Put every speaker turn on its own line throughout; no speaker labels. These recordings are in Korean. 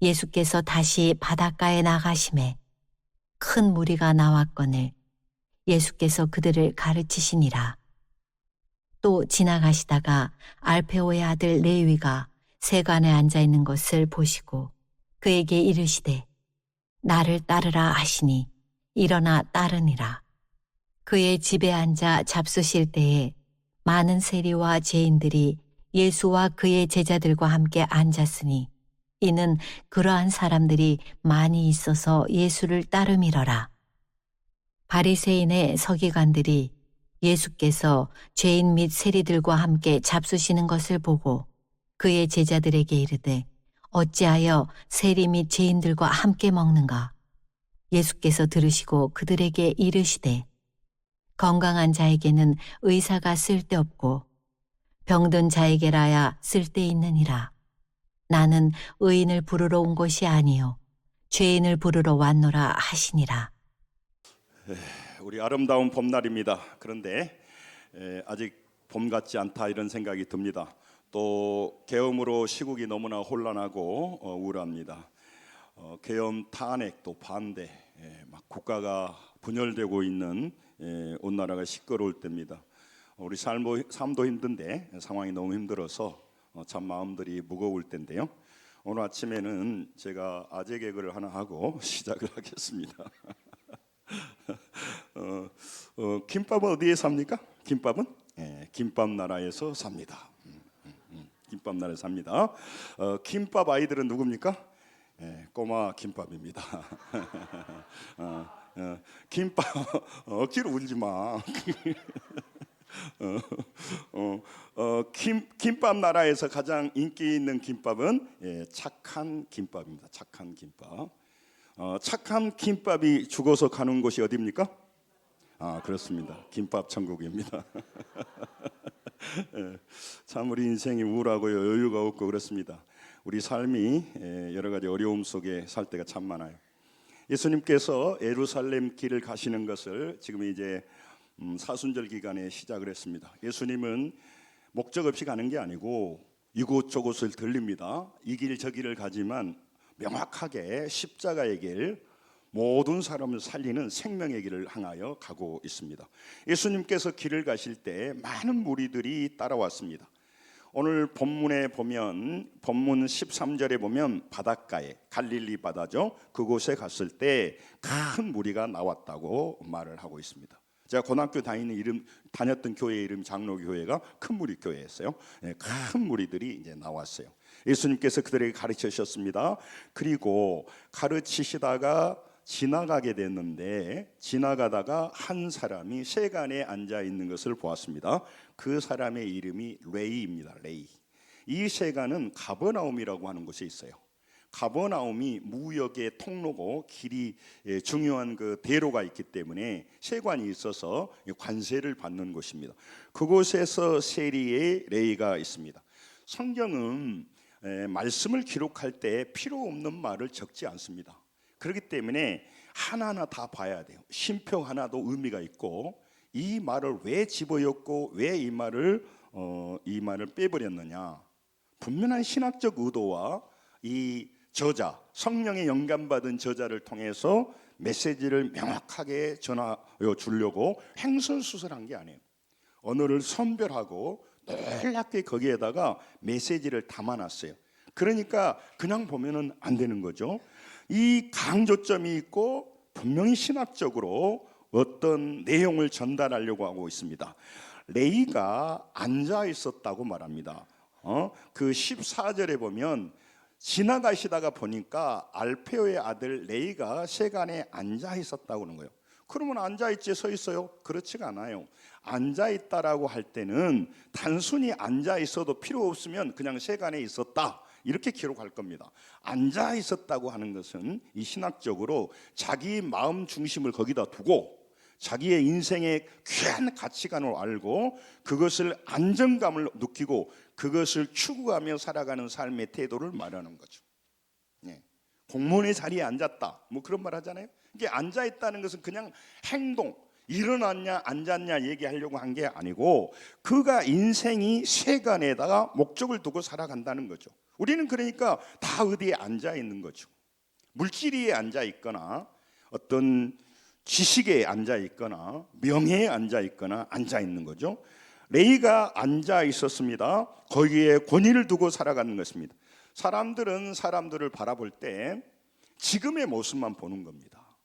예수께서 다시 바닷가에 나가심에 큰 무리가 나왔거늘 예수께서 그들을 가르치시니라. 또 지나가시다가 알페오의 아들 레위가 세관에 앉아 있는 것을 보시고 그에게 이르시되 나를 따르라 하시니 일어나 따르니라. 그의 집에 앉아 잡수실 때에 많은 세리와 죄인들이 예수와 그의 제자들과 함께 앉았으니 이는 그러한 사람들이 많이 있어서 예수를 따름이러라. 바리새인의 서기관들이 예수께서 죄인 및 세리들과 함께 잡수시는 것을 보고 그의 제자들에게 이르되 어찌하여 세리 및 죄인들과 함께 먹는가? 예수께서 들으시고 그들에게 이르시되 건강한 자에게는 의사가 쓸데없고 병든 자에게라야 쓸데있느니라. 나는 의인을 부르러 온 것이 아니요 죄인을 부르러 왔노라 하시니라.
우리 아름다운 봄날입니다. 그런데 아직 봄 같지 않다 이런 생각이 듭니다. 또 계엄으로 시국이 너무나 혼란하고 우울합니다. 계엄 탄핵 또 반대 막 국가가 분열되고 있는 온 나라가 시끄러울 때입니다. 우리 삶도 힘든데 상황이 너무 힘들어서 참 마음들이 무거울 텐데요. 오늘 아침에는 제가 아재 개그를 하나 하고 시작을 하겠습니다. 김밥은 어디에 삽니까? 김밥은 김밥 나라에서 삽니다. 김밥 나라에서 삽니다. 김밥 아이들은 누굽니까? 꼬마 김밥입니다. 김밥 억지로 울지 마. 김밥 나라에서 가장 인기 있는 김밥은 착한 김밥입니다. 착한 김밥. 착한 김밥이 죽어서 가는 곳이 어디입니까? 그렇습니다. 김밥 천국입니다. 참 우리 인생이 우울하고 여유가 없고 그렇습니다. 우리 삶이 여러 가지 어려움 속에 살 때가 참 많아요. 예수님께서 예루살렘 길을 가시는 것을 지금 이제 사순절 기간에 시작을 했습니다. 예수님은 목적 없이 가는 게 아니고 이곳저곳을 들립니다. 이 길 저 길을 가지만 명확하게 십자가의 길, 모든 사람을 살리는 생명의 길을 향하여 가고 있습니다. 예수님께서 길을 가실 때 많은 무리들이 따라왔습니다. 오늘 본문에 보면 본문 13절에 보면 바닷가에 갈릴리 바다죠. 그곳에 갔을 때 큰 무리가 나왔다고 말을 하고 있습니다. 제가 고등학교 다녔던 교회 이름 장로교회가 큰 무리 교회였어요. 큰 무리들이 이제 나왔어요. 예수님께서 그들에게 가르쳐 주셨습니다. 그리고 가르치시다가 지나가게 됐는데 지나가다가 한 사람이 세간에 앉아 있는 것을 보았습니다. 그 사람의 이름이 레이입니다. 레이. 이 세간은 가버나움이라고 하는 곳에 있어요. 가버나움이 무역의 통로고 길이 중요한 그 대로가 있기 때문에 세관이 있어서 관세를 받는 곳입니다. 그곳에서 세리의 레이가 있습니다. 성경은 말씀을 기록할 때 필요 없는 말을 적지 않습니다. 그렇기 때문에 하나하나 다 봐야 돼요. 심표 하나도 의미가 있고 이 말을 왜 집어였고 왜 이 말을 빼버렸느냐. 분명한 신학적 의도와 이 저자, 성령의 영감받은 저자를 통해서 메시지를 명확하게 전하여 주려고 횡설수설한 게 아니에요. 언어를 선별하고 놀랍게 거기에다가 메시지를 담아놨어요. 그러니까 그냥 보면은 안 되는 거죠. 이 강조점이 있고 분명히 신학적으로 어떤 내용을 전달하려고 하고 있습니다. 레이가 앉아 있었다고 말합니다. 그 14절에 보면 지나가시다가 보니까 알페오의 아들 레이가 세간에 앉아 있었다고 하는 거예요. 그러면 앉아 있지 서 있어요? 그렇지가 않아요. 앉아 있다라고 할 때는 단순히 앉아 있어도 필요 없으면 그냥 세간에 있었다 이렇게 기록할 겁니다. 앉아 있었다고 하는 것은 이 신학적으로 자기 마음 중심을 거기다 두고 자기의 인생의 귀한 가치관을 알고 그것을 안정감을 느끼고 그것을 추구하며 살아가는 삶의 태도를 말하는 거죠. 공무원의 자리에 앉았다 뭐 그런 말 하잖아요. 이게 앉아 있다는 것은 그냥 행동, 일어났냐 앉았냐 얘기하려고 한 게 아니고 그가 인생이 세간에다가 목적을 두고 살아간다는 거죠. 우리는 그러니까 다 어디에 앉아 있는 거죠. 물질위에 앉아 있거나 어떤 지식에 앉아 있거나 명예에 앉아 있거나 앉아 있는 거죠. 레이가 앉아 있었습니다. 거기에 권위를 두고 살아가는 것입니다. 사람들은 사람들을 바라볼 때 지금의 모습만 보는 겁니다.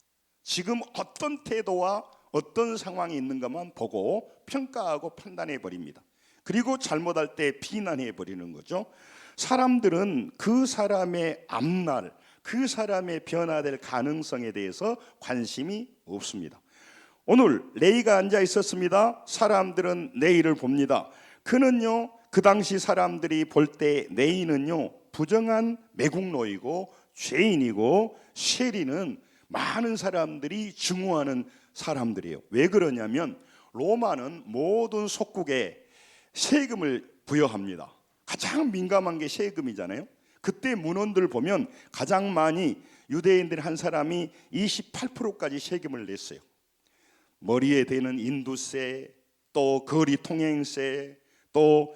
지금 어떤 태도와 어떤 상황이 있는 것만 보고 평가하고 판단해 버립니다. 그리고 잘못할 때 비난해 버리는 거죠. 사람들은 그 사람의 앞날, 그 사람의 변화될 가능성에 대해서 관심이 없습니다. 오늘 레이가 앉아 있었습니다. 사람들은 레이를 봅니다. 그는요, 그 당시 사람들이 볼 때 레이는요, 부정한 매국노이고 죄인이고 쉐리는 많은 사람들이 증오하는 사람들이에요. 왜 그러냐면 로마는 모든 속국에 세금을 부여합니다. 가장 민감한 게 세금이잖아요. 그때 문헌들 보면 가장 많이 유대인들 한 사람이 28%까지 세금을 냈어요. 머리에 대는 인두세, 또 거리 통행세, 또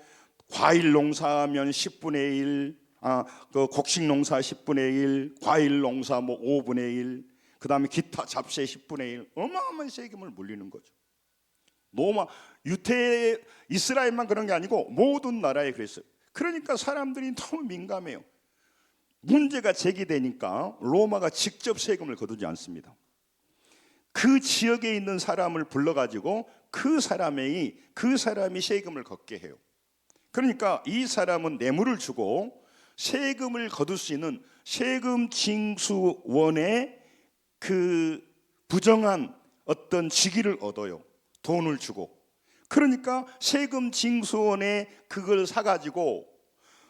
과일 농사하면 10분의 1, 그 곡식 농사 10분의 1, 과일 농사 뭐 5분의 1, 그 다음에 기타 잡세 10분의 1, 어마어마한 세금을 물리는 거죠. 로마, 유태, 이스라엘만 그런 게 아니고 모든 나라에 그랬어요. 그러니까 사람들이 너무 민감해요. 문제가 제기되니까 로마가 직접 세금을 거두지 않습니다. 그 지역에 있는 사람을 불러가지고 그 사람이 세금을 걷게 해요. 그러니까 이 사람은 뇌물을 주고 세금을 거둘 수 있는 세금 징수원의 그 부정한 어떤 직위를 얻어요. 돈을 주고. 그러니까 세금 징수원에 그걸 사가지고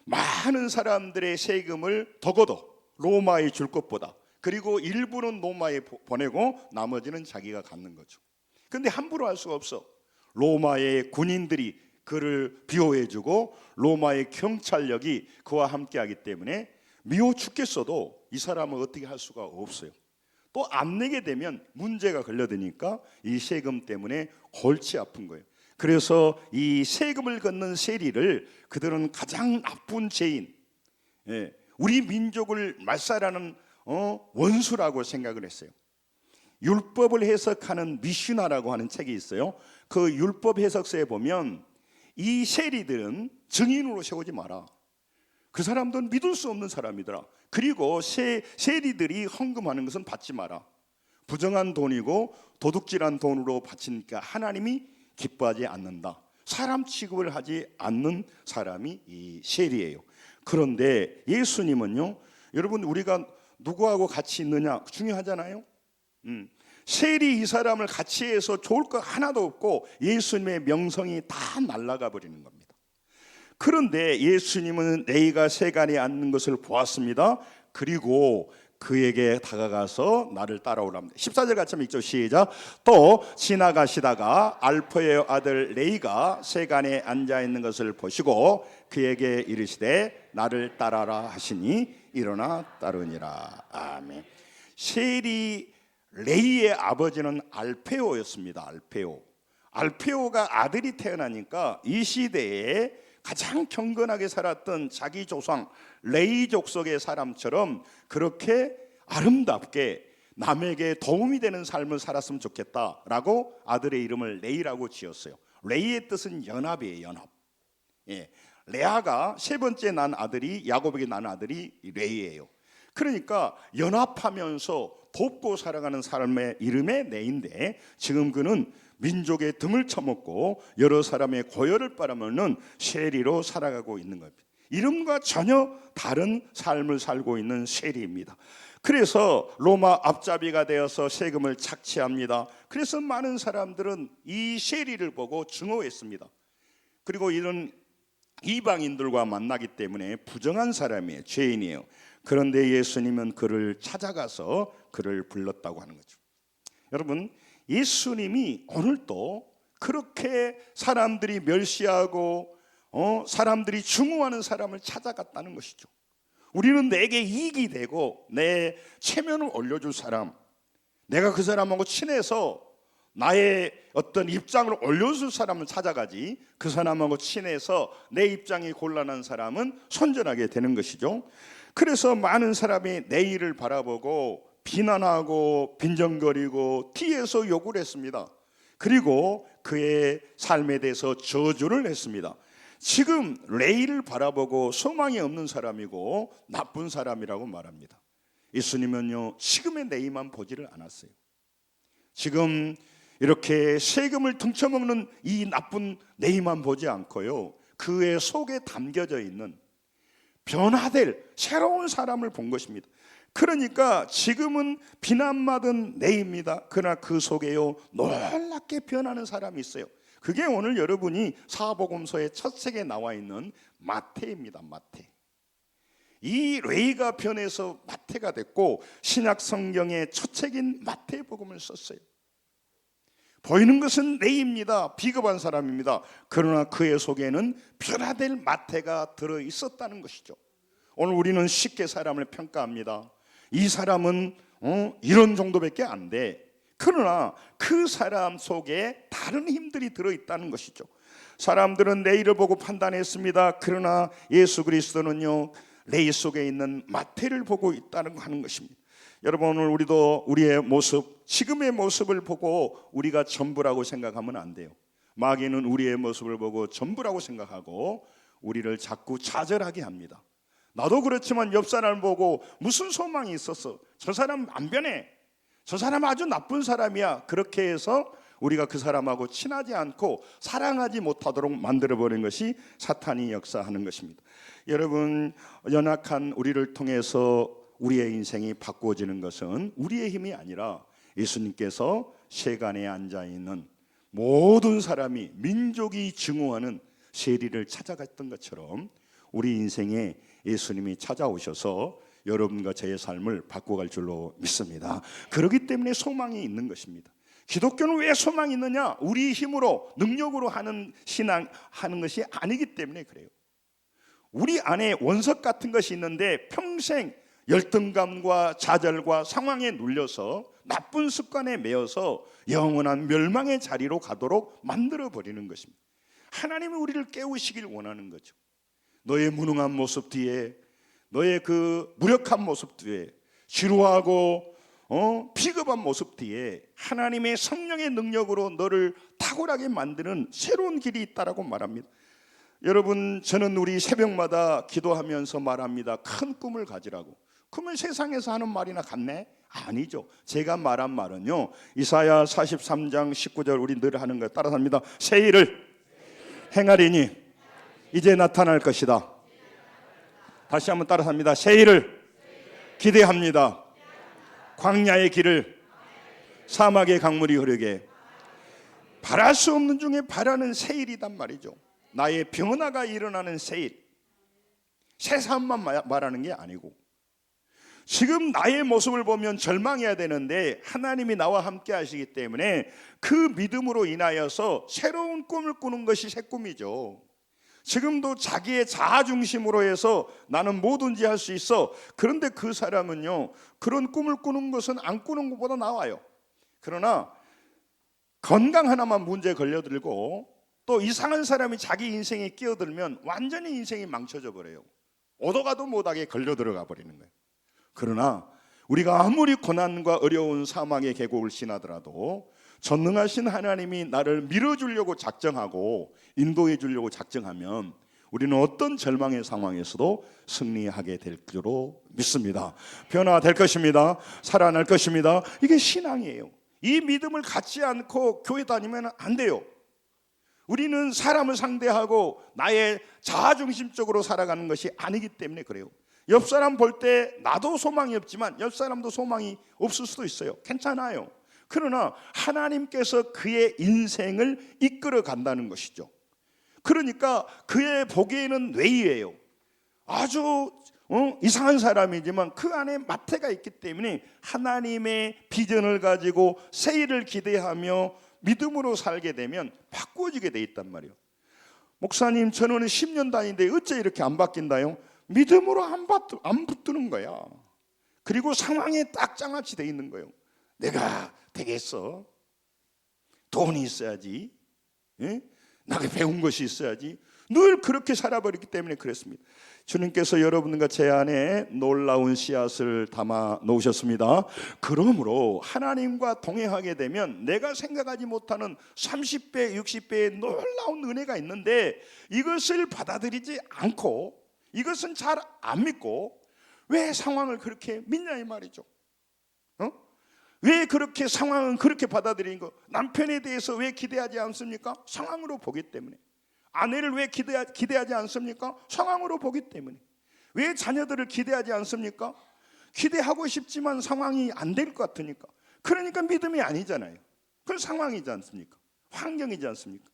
많은 사람들의 세금을 더 걷어. 로마에 줄 것보다. 그리고 일부는 로마에 보내고 나머지는 자기가 갖는 거죠. 그런데 함부로 할 수가 없어. 로마의 군인들이 그를 비호해주고 로마의 경찰력이 그와 함께하기 때문에 미워 죽겠어도 이 사람은 어떻게 할 수가 없어요. 또 안 내게 되면 문제가 걸려드니까 이 세금 때문에 골치 아픈 거예요. 그래서 이 세금을 걷는 세리를 그들은 가장 나쁜 죄인, 우리 민족을 말살하는 원수라고 생각을 했어요. 율법을 해석하는 미슈나라고 하는 책이 있어요. 그 율법 해석서에 보면 이 세리들은 증인으로 세우지 마라. 그 사람들은 믿을 수 없는 사람이더라. 그리고 세리들이 헌금하는 것은 받지 마라. 부정한 돈이고 도둑질한 돈으로 바치니까 하나님이 기뻐하지 않는다. 사람 취급을 하지 않는 사람이 이 세리예요. 그런데 예수님은요, 여러분 우리가 누구하고 같이 있느냐 중요하잖아요. 세리 이 사람을 같이 해서 좋을 거 하나도 없고 예수님의 명성이 다 날아가 버리는 겁니다. 그런데 예수님은 레이가 세간에 앉는 것을 보았습니다. 그리고 그에게 다가가서 나를 따라오랍니다. 14절 같이 한번 읽죠. 시작. 또 지나가시다가 알포의 아들 레이가 세간에 앉아 있는 것을 보시고 그에게 이르시되 나를 따라라 하시니 일어나 따르니라. 아멘. 세리 레이의 아버지는 알페오였습니다. 알페오가 아들이 태어나니까 이 시대에 가장 경건하게 살았던 자기 조상 레이 족속의 사람처럼 그렇게 아름답게 남에게 도움이 되는 삶을 살았으면 좋겠다라고 아들의 이름을 레이라고 지었어요. 레이의 뜻은 연합이에요. 연합. 레아가 세 번째 난 아들이 야곱에게 난 아들이 레이예요. 그러니까 연합하면서 돕고 살아가는 사람의 이름의 레인데 지금 그는 민족의 등을 쳐먹고 여러 사람의 고열을 빨아먹는 세리로 살아가고 있는 겁니다. 이름과 전혀 다른 삶을 살고 있는 세리입니다. 그래서 로마 앞잡이가 되어서 세금을 착취합니다. 그래서 많은 사람들은 이 세리를 보고 증오했습니다. 그리고 이런 이방인들과 만나기 때문에 부정한 사람이에요. 죄인이에요. 그런데 예수님은 그를 찾아가서 그를 불렀다고 하는 거죠. 여러분, 예수님이 오늘도 그렇게 사람들이 멸시하고 사람들이 증오하는 사람을 찾아갔다는 것이죠. 우리는 내게 이익이 되고 내 체면을 올려줄 사람, 내가 그 사람하고 친해서 나의 어떤 입장을 올려줄 사람을 찾아가지, 그 사람하고 친해서 내 입장이 곤란한 사람은 손절하게 되는 것이죠. 그래서 많은 사람이 내 일을 바라보고 비난하고 빈정거리고 뒤에서 욕을 했습니다. 그리고 그의 삶에 대해서 저주를 했습니다. 지금 레이를 바라보고 소망이 없는 사람이고 나쁜 사람이라고 말합니다. 예수님은요, 지금의 레이만 보지를 않았어요. 지금 이렇게 세금을 등쳐먹는 이 나쁜 레이만 보지 않고요, 그의 속에 담겨져 있는 변화될 새로운 사람을 본 것입니다. 그러니까 지금은 비난받은 레이입니다. 그러나 그 속에요, 놀랍게 변하는 사람이 있어요. 그게 오늘 여러분이 사복음서의 첫 책에 나와 있는 마태입니다. 마태. 이 레이가 변해서 마태가 됐고 신약 성경의 첫 책인 마태복음을 썼어요. 보이는 것은 레이입니다. 비겁한 사람입니다. 그러나 그의 속에는 변화될 마태가 들어 있었다는 것이죠. 오늘 우리는 쉽게 사람을 평가합니다. 이 사람은 이런 정도밖에 안 돼. 그러나 그 사람 속에 다른 힘들이 들어있다는 것이죠. 사람들은 레이를 보고 판단했습니다. 그러나 예수 그리스도는요, 레이 속에 있는 마태를 보고 있다는 거 하는 것입니다. 여러분, 오늘 우리도 우리의 모습, 지금의 모습을 보고 우리가 전부라고 생각하면 안 돼요. 마귀는 우리의 모습을 보고 전부라고 생각하고 우리를 자꾸 좌절하게 합니다. 나도 그렇지만 옆 사람을 보고 무슨 소망이 있었어, 저 사람 안 변해, 저 사람 아주 나쁜 사람이야, 그렇게 해서 우리가 그 사람하고 친하지 않고 사랑하지 못하도록 만들어버린 것이 사탄이 역사하는 것입니다. 여러분, 연약한 우리를 통해서 우리의 인생이 바꾸어지는 것은 우리의 힘이 아니라 예수님께서 세간에 앉아있는 모든 사람이, 민족이 증오하는 세리를 찾아갔던 것처럼 우리 인생에 예수님이 찾아오셔서 여러분과 저의 삶을 바꿔갈 줄로 믿습니다. 그렇기 때문에 소망이 있는 것입니다. 기독교는 왜 소망이 있느냐? 우리 힘으로, 능력으로 하는 신앙 하는 것이 아니기 때문에 그래요. 우리 안에 원석 같은 것이 있는데 평생 열등감과 좌절과 상황에 눌려서 나쁜 습관에 매여서 영원한 멸망의 자리로 가도록 만들어버리는 것입니다. 하나님이 우리를 깨우시길 원하는 거죠. 너의 무능한 모습 뒤에, 너의 그 무력한 모습 뒤에, 지루하고 비겁한 모습 뒤에 하나님의 성령의 능력으로 너를 탁월하게 만드는 새로운 길이 있다라고 말합니다. 여러분, 저는 우리 새벽마다 기도하면서 말합니다. 큰 꿈을 가지라고. 그러면 세상에서 하는 말이나 같네? 아니죠. 제가 말한 말은요, 이사야 43장 19절 우리 늘 하는 거 따라서 합니다. 새 일을 행하리니 이제 나타날 것이다. 다시 한번 따라서 합니다. 새 일을 기대합니다. 광야의 길을, 사막의 강물이 흐르게. 바랄 수 없는 중에 바라는 새 일이단 말이죠. 나의 변화가 일어나는 새 일. 새 삶만 말하는 게 아니고, 지금 나의 모습을 보면 절망해야 되는데 하나님이 나와 함께 하시기 때문에 그 믿음으로 인하여서 새로운 꿈을 꾸는 것이 새 꿈이죠. 지금도 자기의 자아 중심으로 해서 나는 뭐든지 할 수 있어. 그런데 그 사람은요, 그런 꿈을 꾸는 것은 안 꾸는 것보다 나아요. 그러나 건강 하나만 문제 걸려들고 또 이상한 사람이 자기 인생에 끼어들면 완전히 인생이 망쳐져 버려요. 오도 가도 못하게 걸려들어가 버리는 거예요. 그러나 우리가 아무리 고난과 어려운 사망의 계곡을 지나더라도 전능하신 하나님이 나를 밀어주려고 작정하고 인도해 주려고 작정하면 우리는 어떤 절망의 상황에서도 승리하게 될 줄로 믿습니다. 변화될 것입니다. 살아날 것입니다. 이게 신앙이에요. 이 믿음을 갖지 않고 교회 다니면 안 돼요. 우리는 사람을 상대하고 나의 자아중심적으로 살아가는 것이 아니기 때문에 그래요. 옆 사람 볼 때 나도 소망이 없지만 옆 사람도 소망이 없을 수도 있어요. 괜찮아요. 그러나 하나님께서 그의 인생을 이끌어 간다는 것이죠. 그러니까 그의 보기에는 뇌이에요. 아주 이상한 사람이지만 그 안에 마태가 있기 때문에 하나님의 비전을 가지고 새 일을 기대하며 믿음으로 살게 되면 바꾸어지게 돼 있단 말이에요. 목사님, 저는 10년 다니는데 어째 이렇게 안 바뀐다요? 믿음으로 안 붙드는 거야. 그리고 상황에 딱 장아찌 돼 있는 거예요. 내가 되겠어? 돈이 있어야지, 예? 나게 배운 것이 있어야지. 늘 그렇게 살아버렸기 때문에 그랬습니다. 주님께서 여러분과 제 안에 놀라운 씨앗을 담아 놓으셨습니다. 그러므로 하나님과 동행하게 되면 내가 생각하지 못하는 30배, 60배의 놀라운 은혜가 있는데 이것을 받아들이지 않고 이것은 잘 안 믿고 왜 상황을 그렇게 믿냐 이 말이죠. 왜 그렇게 상황은 그렇게 받아들이는 거? 남편에 대해서 왜 기대하지 않습니까? 상황으로 보기 때문에. 아내를 왜 기대하지 않습니까? 상황으로 보기 때문에. 왜 자녀들을 기대하지 않습니까? 기대하고 싶지만 상황이 안 될 것 같으니까. 그러니까 믿음이 아니잖아요. 그건 상황이지 않습니까? 환경이지 않습니까?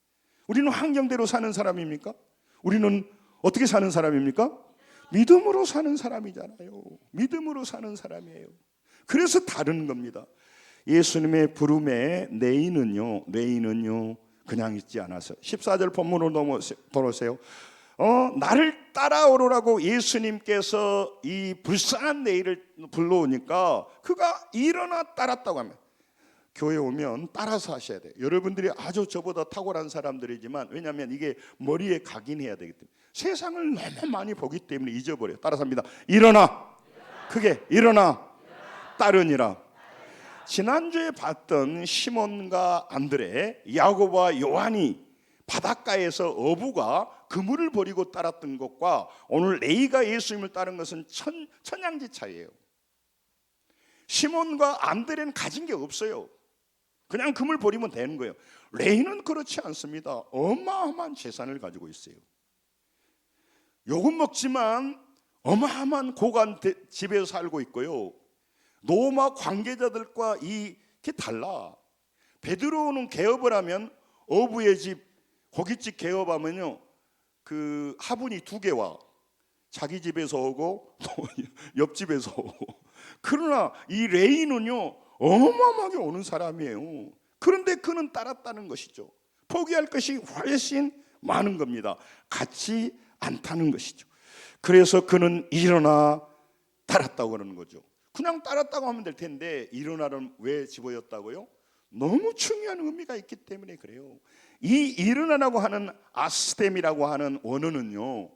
우리는 환경대로 사는 사람입니까? 우리는 어떻게 사는 사람입니까? 믿음으로 사는 사람이잖아요. 믿음으로 사는 사람이에요. 그래서 다른 겁니다. 예수님의 부름에 내인은요 그냥 있지 않아서 14절 본문으로 돌아오세요. 나를 따라오라고 예수님께서 이 불쌍한 내일을 불러오니까 그가 일어나 따랐다고 하면, 교회 오면 따라서 하셔야 돼요. 여러분들이 아주 저보다 탁월한 사람들이지만, 왜냐하면 이게 머리에 각인해야 되기 때문에, 세상을 너무 많이 보기 때문에 잊어버려요. 따라서 합니다. 일어나, 크게 일어나, 따르니라. 지난주에 봤던 시몬과 안드레, 야고보와 요한이 바닷가에서 어부가 그물을 버리고 따랐던 것과 오늘 레이가 예수님을 따른 것은 천양지 차이예요. 시몬과 안드레는 가진 게 없어요. 그냥 그물 버리면 되는 거예요. 레이는 그렇지 않습니다. 어마어마한 재산을 가지고 있어요. 욕은 먹지만 어마어마한 고관 집에서 살고 있고요. 로마 관계자들과 이게 달라. 베드로는 개업을 하면, 어부의 집 고깃집 개업하면요, 그 화분이 2개 와. 자기 집에서 오고 또 옆집에서 오고. 그러나 이 레이는요 어마어마하게 오는 사람이에요. 그런데 그는 따랐다는 것이죠. 포기할 것이 훨씬 많은 겁니다. 같지 않다는 것이죠. 그래서 그는 일어나 따랐다고 그러는 거죠. 그냥 따랐다고 하면 될 텐데 일어나는 왜 집어였다고요? 너무 중요한 의미가 있기 때문에 그래요. 이 일어나라고 하는 아스템이라고 하는 원어는요,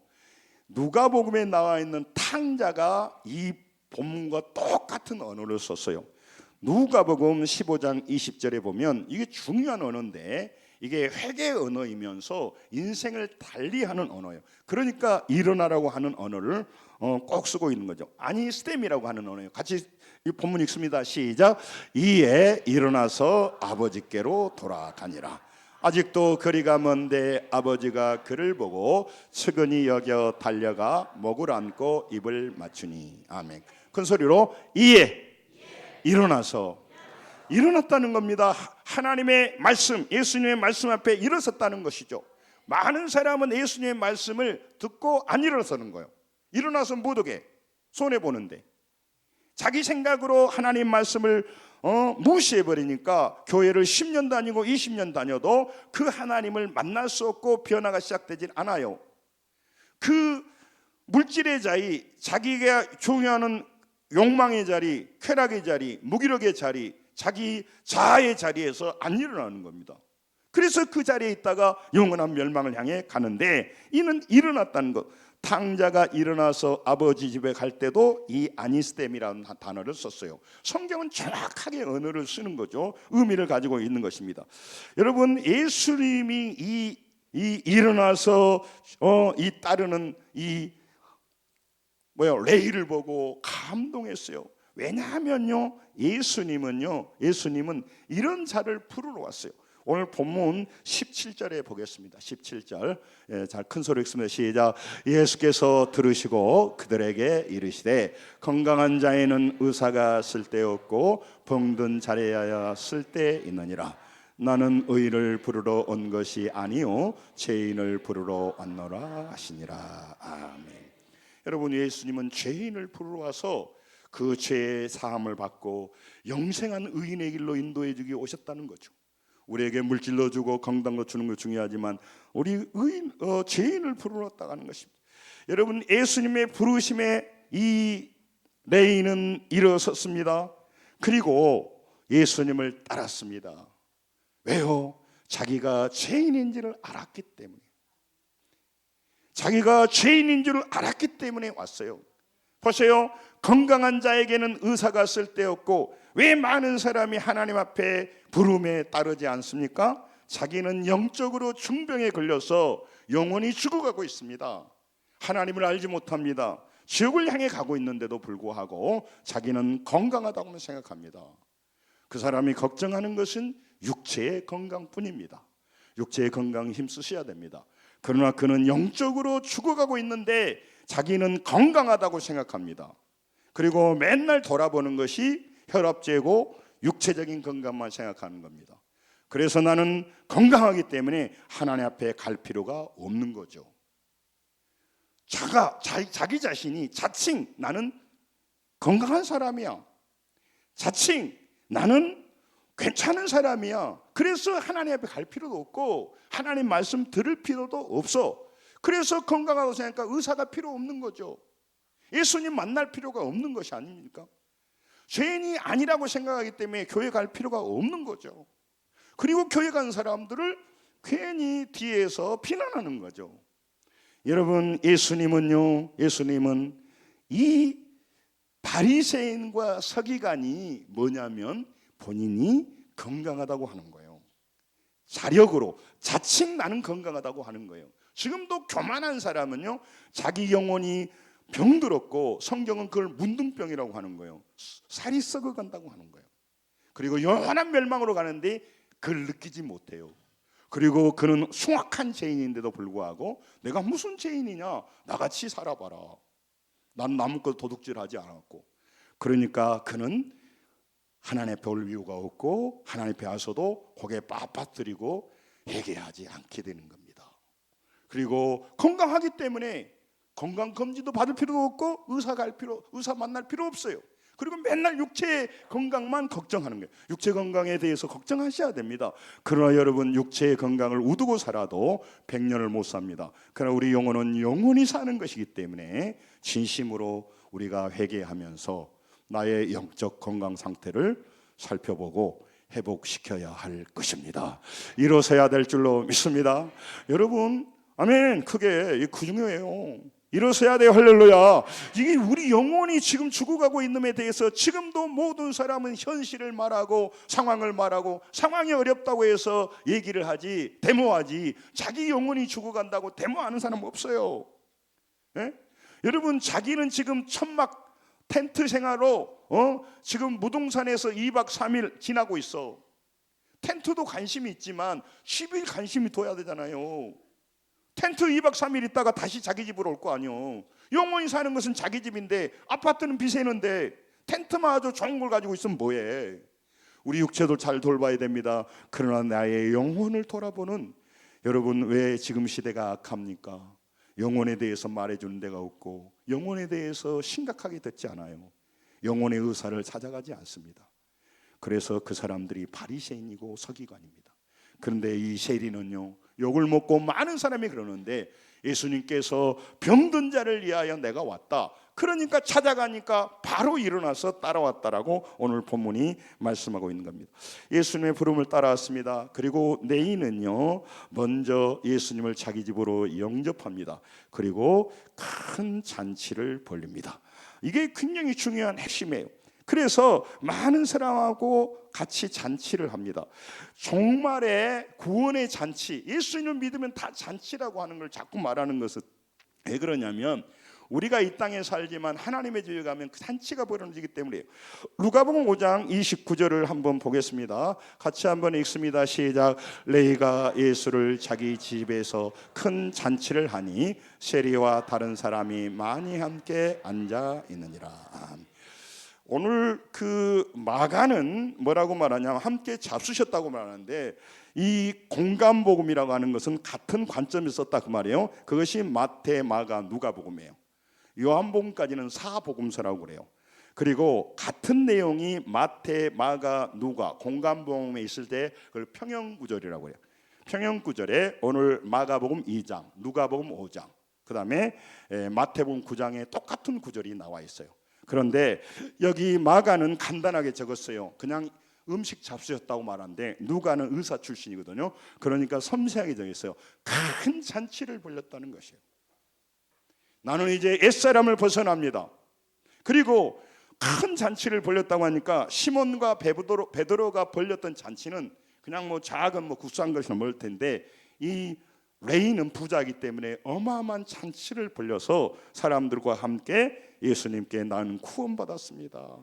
누가복음에 나와 있는 탕자가 이 본문과 똑같은 언어를 썼어요. 누가복음 15장 20절에 보면 이게 중요한 언어인데, 이게 회개 언어이면서 인생을 달리하는 언어예요. 그러니까 일어나라고 하는 언어를 꼭 쓰고 있는 거죠. 아니 스템이라고 하는 언어예요. 같이 이 본문 읽습니다. 시작. 이에 일어나서 아버지께로 돌아가니라. 아직도 거리가 먼데 아버지가 그를 보고 측은히 여겨 달려가 목을 안고 입을 맞추니. 아멘. 큰 소리로 이에 일어나서. 일어났다는 겁니다. 하나님의 말씀, 예수님의 말씀 앞에 일어섰다는 것이죠. 많은 사람은 예수님의 말씀을 듣고 안 일어서는 거예요. 일어나서 못 오게 손해보는데, 자기 생각으로 하나님 말씀을 무시해버리니까 교회를 10년 다니고 20년 다녀도 그 하나님을 만날 수 없고 변화가 시작되질 않아요. 그 물질의 자리, 자기가 중요한 욕망의 자리, 쾌락의 자리, 무기력의 자리, 자기 자아의 자리에서 안 일어나는 겁니다. 그래서 그 자리에 있다가 영원한 멸망을 향해 가는데, 이는 일어났다는 것. 탕자가 일어나서 아버지 집에 갈 때도 이 아니스템이라는 단어를 썼어요. 성경은 정확하게 언어를 쓰는 거죠. 의미를 가지고 있는 것입니다. 여러분, 예수님이 이 일어나서 이 따르는 이 레이를 보고 감동했어요. 왜냐하면요, 예수님은 이런 자를 부르러 왔어요. 오늘 본문 17절에 보겠습니다. 17절, 잘 큰 소리 읽습니다. 시작. 예수께서 들으시고 그들에게 이르시되 건강한 자에는 의사가 쓸데없고 병든 자에야 쓸데있느니라. 나는 의인을 부르러 온 것이 아니요 죄인을 부르러 왔노라 하시니라. 아멘. 여러분, 예수님은 죄인을 부르러 와서 그 죄의 사함을 받고 영생한 의인의 길로 인도해 주기 오셨다는 거죠. 우리에게 물질로 주고 건강도 주는 거 중요하지만 우리 죄인을 부르러 왔다고 하는 것입니다. 여러분, 예수님의 부르심에 이 레이는 일어섰습니다. 그리고 예수님을 따랐습니다. 왜요? 자기가 죄인인지를 알았기 때문에. 자기가 죄인인 줄 알았기 때문에 왔어요. 보세요. 건강한 자에게는 의사가 쓸데없고 왜 많은 사람이 하나님 앞에 부름에 따르지 않습니까? 자기는 영적으로 중병에 걸려서 영원히 죽어가고 있습니다. 하나님을 알지 못합니다. 지옥을 향해 가고 있는데도 불구하고 자기는 건강하다고는 생각합니다. 그 사람이 걱정하는 것은 육체의 건강뿐입니다. 육체의 건강에 힘쓰셔야 됩니다. 그러나 그는 영적으로 죽어가고 있는데 자기는 건강하다고 생각합니다. 그리고 맨날 돌아보는 것이 혈압제고 육체적인 건강만 생각하는 겁니다. 그래서 나는 건강하기 때문에 하나님 앞에 갈 필요가 없는 거죠. 자기 자신이 자칭 나는 건강한 사람이야, 자칭 나는 괜찮은 사람이야, 그래서 하나님 앞에 갈 필요도 없고 하나님 말씀 들을 필요도 없어. 그래서 건강하다고 생각하니까 의사가 필요 없는 거죠. 예수님 만날 필요가 없는 것이 아닙니까? 죄인이 아니라고 생각하기 때문에 교회 갈 필요가 없는 거죠. 그리고 교회 간 사람들을 괜히 뒤에서 비난하는 거죠. 여러분, 예수님은 이 바리새인과 서기관이 뭐냐면 본인이 건강하다고 하는 거예요. 자력으로 자칭 나는 건강하다고 하는 거예요. 지금도 교만한 사람은요, 자기 영혼이 병들었고 성경은 그걸 문둥병이라고 하는 거예요. 살이 썩어간다고 하는 거예요. 그리고 영원한 멸망으로 가는데 그걸 느끼지 못해요. 그리고 그는 흉악한 죄인인데도 불구하고 내가 무슨 죄인이냐, 나같이 살아봐라, 난 남의 도둑질하지 않았고. 그러니까 그는 하나님 앞에 올 이유가 없고 하나님 앞에 와서도 고개 빳빳들이고 회개하지 않게 되는 겁니다. 그리고 건강하기 때문에 건강검진도 받을 필요도 없고 의사 만날 필요 없어요. 그리고 맨날 육체의 건강만 걱정하는 거예요. 육체 건강에 대해서 걱정하셔야 됩니다. 그러나 여러분, 육체의 건강을 우두고 살아도 100년을 못 삽니다. 그러나 우리 영혼은 영원히 사는 것이기 때문에 진심으로 우리가 회개하면서 나의 영적 건강 상태를 살펴보고 회복시켜야 할 것입니다. 일어서야 될 줄로 믿습니다. 여러분, 아멘. 크게 중요해요. 일어서야 돼요. 할렐루야. 이게 우리 영혼이 지금 죽어가고 있는 데 대해서 지금도 모든 사람은 현실을 말하고 상황을 말하고 상황이 어렵다고 해서 얘기를 하지, 데모하지, 자기 영혼이 죽어간다고 데모하는 사람 없어요. 예? 여러분, 자기는 지금 천막 텐트 생활로 지금 무등산에서 2박 3일 지나고 있어. 텐트도 관심이 있지만 10일 관심이 둬야 되잖아요. 텐트 2박 3일 있다가 다시 자기 집으로 올 거 아니요. 영원히 사는 것은 자기 집인데 아파트는 비세는데 텐트마저 좋은 걸 가지고 있으면 뭐해. 우리 육체도 잘 돌봐야 됩니다. 그러나 나의 영혼을 돌아보는, 여러분, 왜 지금 시대가 악합니까? 영혼에 대해서 말해주는 데가 없고 영혼에 대해서 심각하게 듣지 않아요. 영혼의 의사를 찾아가지 않습니다. 그래서 그 사람들이 바리새인이고 서기관입니다. 그런데 이 세리는요, 욕을 먹고 많은 사람이 그러는데 예수님께서 병든 자를 위하여 내가 왔다, 그러니까 찾아가니까 바로 일어나서 따라왔다라고 오늘 본문이 말씀하고 있는 겁니다. 예수님의 부름을 따라왔습니다. 그리고 내인은요, 먼저 예수님을 자기 집으로 영접합니다. 그리고 큰 잔치를 벌립니다. 이게 굉장히 중요한 핵심이에요. 그래서 많은 사람하고 같이 잔치를 합니다. 종말의 구원의 잔치, 예수님을 믿으면 다 잔치라고 하는 걸 자꾸 말하는 것은 왜 그러냐면, 우리가 이 땅에 살지만 하나님의 집에 가면 그 잔치가 벌어지기 때문이에요. 누가복음 5장 29절을 한번 보겠습니다. 같이 한번 읽습니다. 시작. 레위가 예수를 자기 집에서 큰 잔치를 하니 세리와 다른 사람이 많이 함께 앉아 있느니라. 오늘 그 마가는 뭐라고 말하냐면 함께 잡수셨다고 말하는데, 이 공감복음이라고 하는 것은 같은 관점에서 썼다 그 말이에요. 그것이 마태, 마가, 누가복음이에요. 요한복음까지는 사복음서라고 그래요. 그리고 같은 내용이 마태, 마가, 누가 공감복음에 있을 때 그걸 평형구절이라고 해요. 평형구절에 오늘 마가복음 2장, 누가복음 5장, 그 다음에 마태복음 9장에 똑같은 구절이 나와 있어요. 그런데 여기 마가는 간단하게 적었어요. 그냥 음식 잡수셨다고 말하는데 누가는 의사 출신이거든요. 그러니까 섬세하게 정했어요. 큰 잔치를 벌였다는 것이에요. 나는 이제 옛사람을 벗어납니다. 그리고 큰 잔치를 벌였다고 하니까 시몬과 베드로가 벌렸던 잔치는 그냥 작은 국수한 것이 넘을 텐데, 이 레이는 부자이기 때문에 어마어마한 잔치를 벌려서 사람들과 함께 예수님께 나는 구원받았습니다.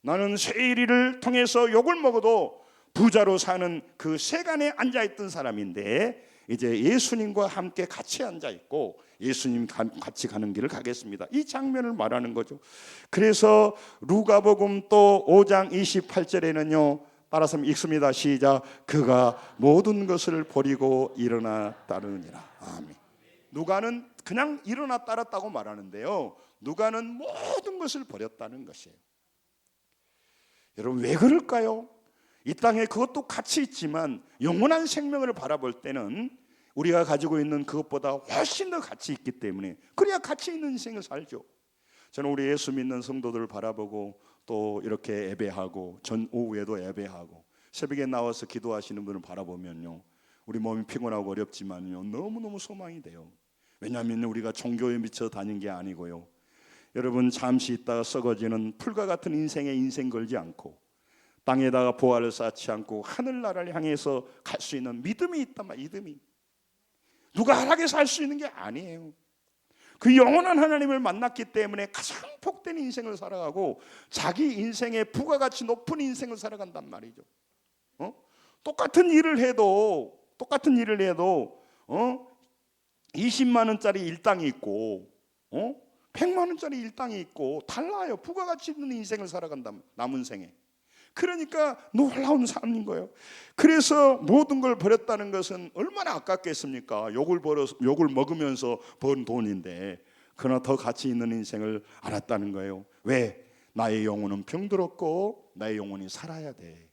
나는 세일이를 통해서 욕을 먹어도 부자로 사는 그 세간에 앉아있던 사람인데 이제 예수님과 함께 같이 앉아있고 예수님 같이 가는 길을 가겠습니다. 이 장면을 말하는 거죠. 그래서 누가복음 또 5장 28절에는요 따라서 읽습니다. 시작. 그가 모든 것을 버리고 일어나 따르니라. 아멘. 누가는 그냥 일어나 따랐다고 말하는데요, 누가는 모든 것을 버렸다는 것이에요. 여러분 왜 그럴까요? 이 땅에 그것도 가치 있지만 영원한 생명을 바라볼 때는 우리가 가지고 있는 그것보다 훨씬 더 가치 있기 때문에, 그래야 가치 있는 인생을 살죠. 저는 우리 예수 믿는 성도들을 바라보고 또 이렇게 예배하고 전 오후에도 예배하고 새벽에 나와서 기도하시는 분을 바라보면요, 우리 몸이 피곤하고 어렵지만요 너무너무 소망이 돼요. 왜냐하면 우리가 종교에 미쳐 다닌 게 아니고요, 여러분 잠시 있다가 썩어지는 풀과 같은 인생에 인생 걸지 않고 땅에다가 보화를 쌓지 않고 하늘나라를 향해서 갈 수 있는 믿음이 있단 말이에요. 믿음이 누가 하락해서 할 수 있는 게 아니에요. 그 영원한 하나님을 만났기 때문에 가장 복된 인생을 살아가고 자기 인생의 부가가치 높은 인생을 살아간단 말이죠. 똑같은 일을 해도 20만 원짜리 일당이 있고 100만 원짜리 일당이 있고 달라요. 부가가치 있는 인생을 살아간다, 남은 생에. 그러니까 놀라운 삶인 거예요. 그래서 모든 걸 버렸다는 것은 얼마나 아깝겠습니까? 욕을 먹으면서 번 돈인데, 그러나 더 가치 있는 인생을 알았다는 거예요. 왜? 나의 영혼은 병들었고 나의 영혼이 살아야 돼.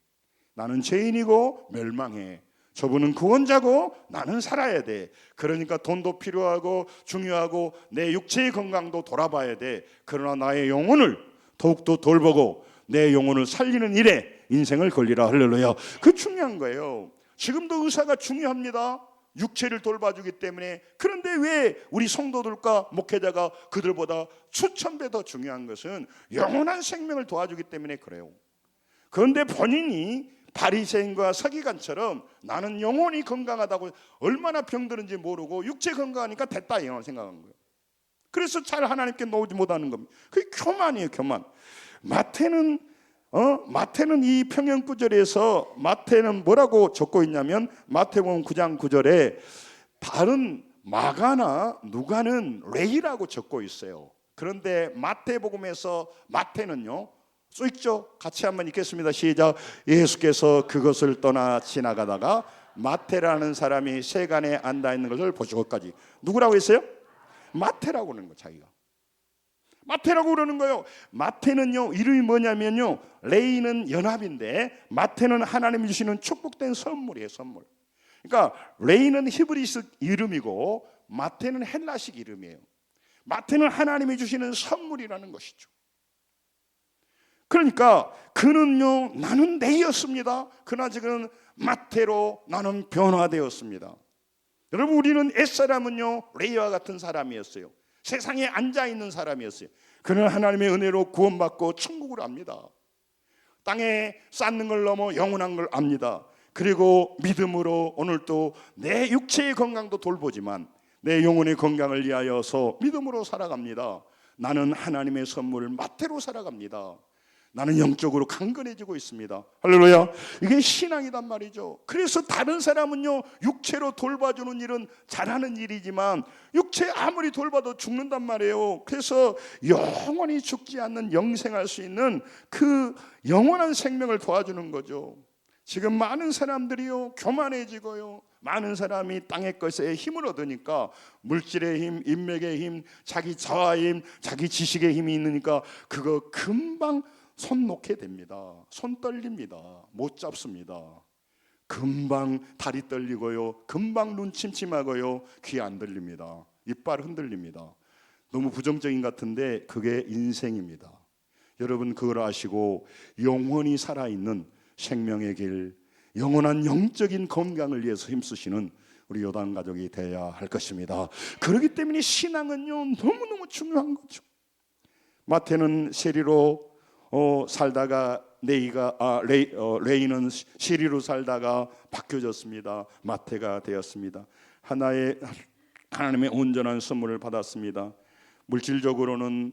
나는 죄인이고 멸망해. 저분은 구원자고 나는 살아야 돼. 그러니까 돈도 필요하고 중요하고 내 육체의 건강도 돌아봐야 돼. 그러나 나의 영혼을 더욱더 돌보고 내 영혼을 살리는 일에 인생을 걸리라. 할렐루야. 그 중요한 거예요. 지금도 의사가 중요합니다. 육체를 돌봐주기 때문에. 그런데 왜 우리 성도들과 목회자가 그들보다 수천 배 더 중요한 것은 영원한 생명을 도와주기 때문에 그래요. 그런데 본인이 바리새인과 서기관처럼 나는 영혼이 건강하다고 얼마나 병드는지 모르고 육체 건강하니까 됐다 이런 생각한 거예요. 그래서 잘 하나님께 놓지 못하는 겁니다. 그게 교만이에요, 교만. 마태는 이 평행구절에서 마태는 뭐라고 적고 있냐면 마태복음 9장 9절에 다른 마가나 누가는 레이라고 적고 있어요. 그런데 마태복음에서 마태는요 써 있죠. 같이 한번 읽겠습니다. 시작. 예수께서 그것을 떠나 지나가다가 마태라는 사람이 세간에 앉아 있는 것을 보시고까지. 누구라고 했어요? 마태라고 그러는 거예요. 자기가 마태라고 그러는 거예요. 마태는요 이름이 뭐냐면요, 레이는 연합인데 마태는 하나님이 주시는 축복된 선물이에요. 선물. 그러니까 레이는 히브리스 이름이고 마태는 헬라식 이름이에요. 마태는 하나님이 주시는 선물이라는 것이죠. 그러니까 그는요 나는 레이였습니다. 그러나 지금 마태로 나는 변화되었습니다. 여러분 우리는 옛사람은요 레이와 같은 사람이었어요. 세상에 앉아있는 사람이었어요. 그는 하나님의 은혜로 구원받고 천국을 압니다. 땅에 쌓는 걸 넘어 영원한 걸 압니다. 그리고 믿음으로 오늘도 내 육체의 건강도 돌보지만 내 영혼의 건강을 위하여서 믿음으로 살아갑니다. 나는 하나님의 선물을 마태로 살아갑니다. 나는 영적으로 강건해지고 있습니다. 할렐루야. 이게 신앙이란 말이죠. 그래서 다른 사람은요 육체로 돌봐주는 일은 잘하는 일이지만 육체 아무리 돌봐도 죽는단 말이에요. 그래서 영원히 죽지 않는 영생할 수 있는 그 영원한 생명을 도와주는 거죠. 지금 많은 사람들이요 교만해지고요, 많은 사람이 땅의 것에 힘을 얻으니까 물질의 힘, 인맥의 힘, 자기 자아의 힘, 자기 지식의 힘이 있으니까 그거 금방 손 놓게 됩니다. 손 떨립니다. 못 잡습니다. 금방 다리 떨리고요, 금방 눈 침침하고요, 귀 안 들립니다. 이빨 흔들립니다. 너무 부정적인 것 같은데 그게 인생입니다. 여러분 그걸 아시고 영원히 살아있는 생명의 길, 영원한 영적인 건강을 위해서 힘쓰시는 우리 요단 가족이 되어야 할 것입니다. 그렇기 때문에 신앙은요 너무너무 중요한 거죠. 마태는 세리로 살다가 레이는 시리로 살다가 바뀌어졌습니다. 마태가 되었습니다. 하나님의 온전한 선물을 받았습니다. 물질적으로는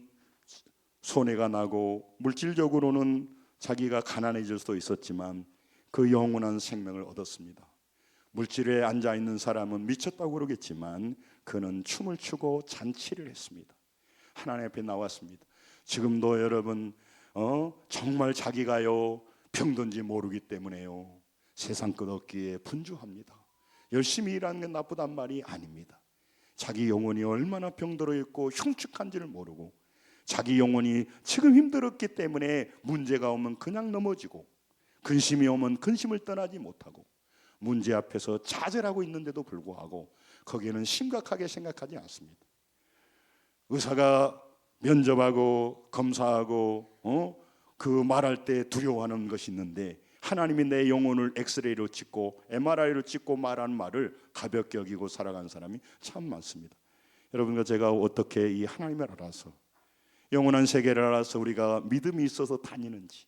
손해가 나고 물질적으로는 자기가 가난해질 수도 있었지만 그 영원한 생명을 얻었습니다. 물질에 앉아있는 사람은 미쳤다고 그러겠지만 그는 춤을 추고 잔치를 했습니다. 하나님 앞에 나왔습니다. 지금도 여러분 정말 자기가요 병든지 모르기 때문에요 세상 끝없기에 분주합니다. 열심히 일하는 게 나쁘단 말이 아닙니다. 자기 영혼이 얼마나 병들어 있고 흉측한지를 모르고 자기 영혼이 지금 힘들었기 때문에 문제가 오면 그냥 넘어지고 근심이 오면 근심을 떠나지 못하고 문제 앞에서 좌절하고 있는데도 불구하고 거기에는 심각하게 생각하지 않습니다. 의사가 면접하고 검사하고 그 말할 때 두려워하는 것이 있는데 하나님이 내 영혼을 엑스레이로 찍고 MRI로 찍고 말하는 말을 가볍게 여기고 살아가는 사람이 참 많습니다. 여러분과 제가 어떻게 이 하나님을 알아서 영원한 세계를 알아서 우리가 믿음이 있어서 다니는지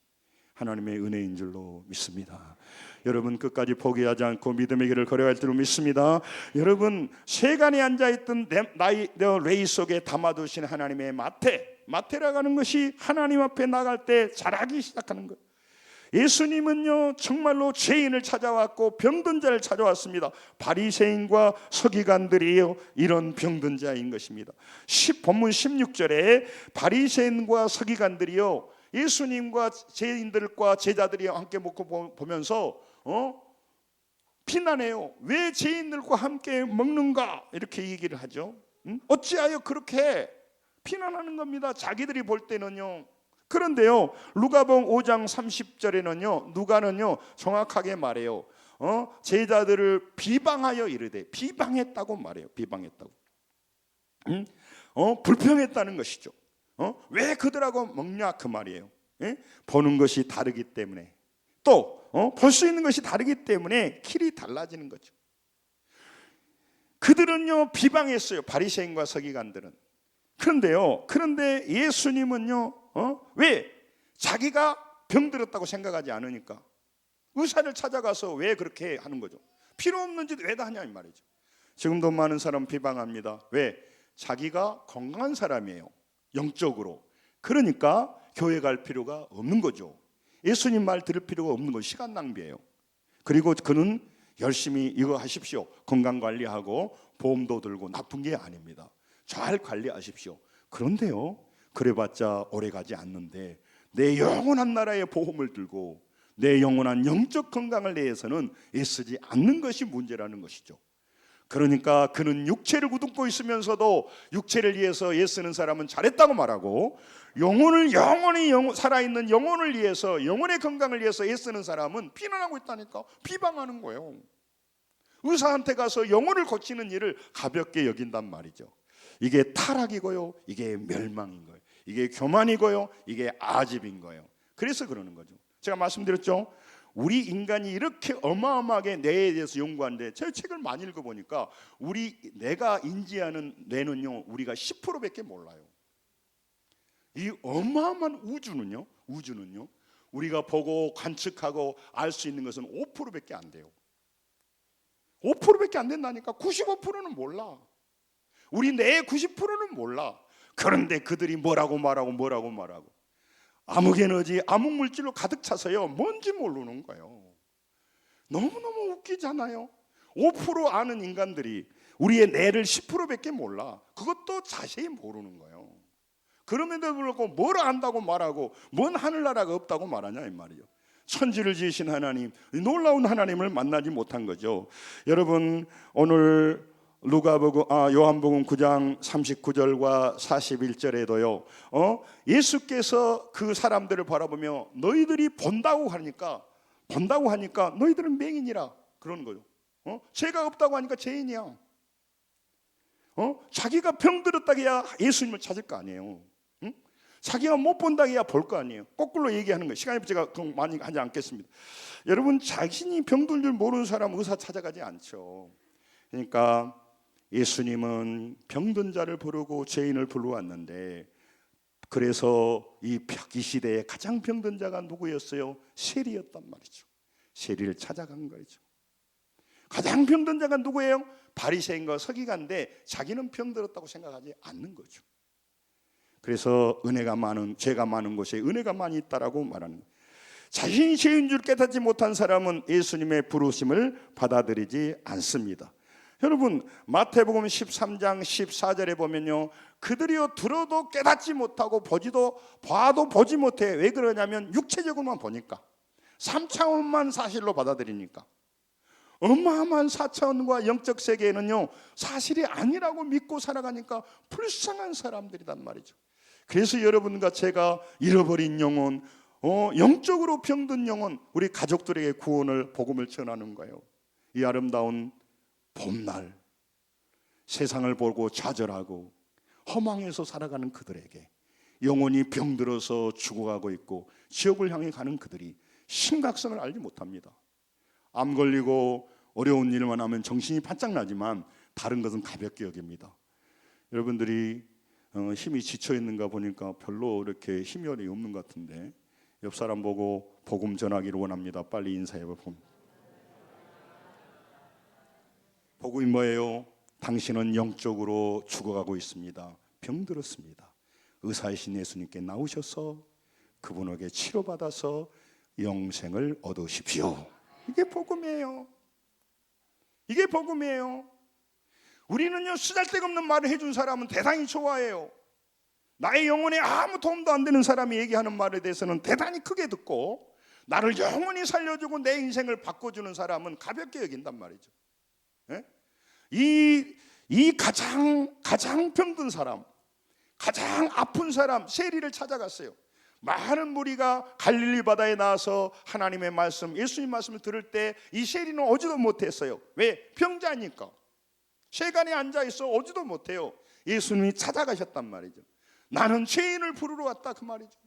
하나님의 은혜인 줄로 믿습니다. 여러분 끝까지 포기하지 않고 믿음의 길을 걸어갈 줄로 믿습니다. 여러분 세간에 앉아있던 레이 속에 담아두신 하나님의 마태라고 하는 것이 하나님 앞에 나갈 때 자라기 시작하는 거예요. 예수님은요 정말로 죄인을 찾아왔고 병든 자를 찾아왔습니다. 바리새인과 서기관들이요 이런 병든 자인 것입니다. 본문 16절에 바리새인과 서기관들이요 예수님과 죄인들과 제자들이 함께 먹고 보면서 비난해요. 왜 죄인들과 함께 먹는가 이렇게 얘기를 하죠. 어찌하여 그렇게 비난하는 겁니다. 자기들이 볼 때는요. 그런데요 누가복음 5장 30절에는요 누가는요 정확하게 말해요. 제자들을 비방하여 이르되 비방했다고 말해요. 비방했다고. 불평했다는 것이죠. 왜 그들하고 먹냐 그 말이에요. 보는 것이 다르기 때문에 또 볼 수 있는 것이 다르기 때문에 길이 달라지는 거죠. 그들은요 비방했어요. 바리새인과 서기관들은. 그런데 예수님은요 왜 자기가 병들었다고 생각하지 않으니까 의사를 찾아가서 왜 그렇게 하는 거죠? 필요 없는 짓 왜 다 하냐 이 말이죠. 지금도 많은 사람 비방합니다. 왜? 자기가 건강한 사람이에요. 영적으로. 그러니까 교회 갈 필요가 없는 거죠. 예수님 말 들을 필요가 없는 거 시간 낭비예요. 그리고 그는 열심히 이거 하십시오. 건강관리하고 보험도 들고 나쁜 게 아닙니다. 잘 관리하십시오. 그런데요 그래봤자 오래가지 않는데 내 영원한 나라의 보험을 들고 내 영원한 영적 건강을 위해서는 애쓰지 않는 것이 문제라는 것이죠. 그러니까 그는 육체를 굳고 있으면서도 육체를 위해서 애쓰는 사람은 잘했다고 말하고 영혼을 영원히 살아있는 영혼을 위해서 영혼의 건강을 위해서 애쓰는 사람은 비난하고 있다니까 비방하는 거예요. 의사한테 가서 영혼을 고치는 일을 가볍게 여긴단 말이죠. 이게 타락이고요 이게 멸망인 거예요. 이게 교만이고요 이게 아집인 거예요. 그래서 그러는 거죠. 제가 말씀드렸죠. 우리 인간이 이렇게 어마어마하게 뇌에 대해서 연구하는데 제 책을 많이 읽어보니까 내가 인지하는 뇌는요 우리가 10%밖에 몰라요. 이 어마어마한 우주는요 우리가 보고 관측하고 알 수 있는 것은 5%밖에 안 돼요. 5%밖에 안 된다니까. 95%는 몰라. 우리 뇌의 90%는 몰라. 그런데 그들이 뭐라고 말하고 암흑에너지 암흑물질로 가득 차서요 뭔지 모르는 거예요. 너무너무 웃기잖아요. 5% 아는 인간들이 우리의 뇌를 10%밖에 몰라. 그것도 자세히 모르는 거예요. 그럼에도 불구하고 뭘 안다고 말하고 뭔 하늘나라가 없다고 말하냐 이 말이에요. 천지를 지으신 하나님, 놀라운 하나님을 만나지 못한 거죠. 여러분 오늘 요한복음 9장 39절과 41절에도요 예수께서 그 사람들을 바라보며 너희들이 본다고 하니까 너희들은 맹인이라 그러는 거죠. 죄가 없다고 하니까 죄인이야. 자기가 병들었다기야 예수님을 찾을 거 아니에요. 자기가 못 본다기야 볼 거 아니에요. 거꾸로 얘기하는 거예요. 시간이 제가 많이 하지 않겠습니다. 여러분, 자신이 병든 줄 모르는 사람 의사 찾아가지 않죠. 그러니까 예수님은 병든 자를 부르고 죄인을 불러왔는데, 그래서 이 시대에 가장 병든 자가 누구였어요? 세리였단 말이죠. 세리를 찾아간 거죠. 가장 병든 자가 누구예요? 바리새인과 서기관인데 자기는 병들었다고 생각하지 않는 거죠. 그래서 은혜가 많은, 죄가 많은 곳에 은혜가 많이 있다라고 말하는 거예요. 자신이 죄인 줄 깨닫지 못한 사람은 예수님의 부르심을 받아들이지 않습니다. 여러분, 마태복음 13장 14절에 보면요, 그들이요 들어도 깨닫지 못하고 봐도 보지 못해. 왜 그러냐면 육체적으로만 보니까, 3차원만 사실로 받아들이니까. 어마어마한 4차원과 영적 세계에는요 사실이 아니라고 믿고 살아가니까 불쌍한 사람들이란 말이죠. 그래서 여러분과 제가 잃어버린 영혼, 영적으로 병든 영혼, 우리 가족들에게 구원을, 복음을 전하는 거예요. 이 아름다운 봄날, 세상을 보고 좌절하고 허망해서 살아가는 그들에게, 영혼이 병들어서 죽어가고 있고 지옥을 향해 가는 그들이 심각성을 알지 못합니다. 암 걸리고 어려운 일만 하면 정신이 바짝 나지만 다른 것은 가볍게 여깁니다. 여러분들이 힘이 지쳐 있는가 보니까 별로 이렇게 힘이 없는 것 같은데, 옆 사람 보고 복음 전하기를 원합니다. 빨리 인사해 봅니다. 복음이 뭐예요? 당신은 영적으로 죽어가고 있습니다. 병들었습니다. 의사이신 예수님께 나오셔서 그분에게 치료받아서 영생을 얻으십시오. 이게 복음이에요. 이게 복음이에요. 우리는요, 쓰잘데가 없는 말을 해준 사람은 대단히 좋아해요. 나의 영혼에 아무 도움도 안 되는 사람이 얘기하는 말에 대해서는 대단히 크게 듣고, 나를 영원히 살려주고 내 인생을 바꿔주는 사람은 가볍게 여긴단 말이죠. 예? 이 가장 병든 사람, 가장 아픈 사람 세리를 찾아갔어요. 많은 무리가 갈릴리 바다에 나와서 하나님의 말씀, 예수님 말씀을 들을 때 이 세리는 오지도 못했어요. 왜? 병자니까. 세간에 앉아있어 오지도 못해요. 예수님이 찾아가셨단 말이죠. 나는 죄인을 부르러 왔다, 그 말이죠.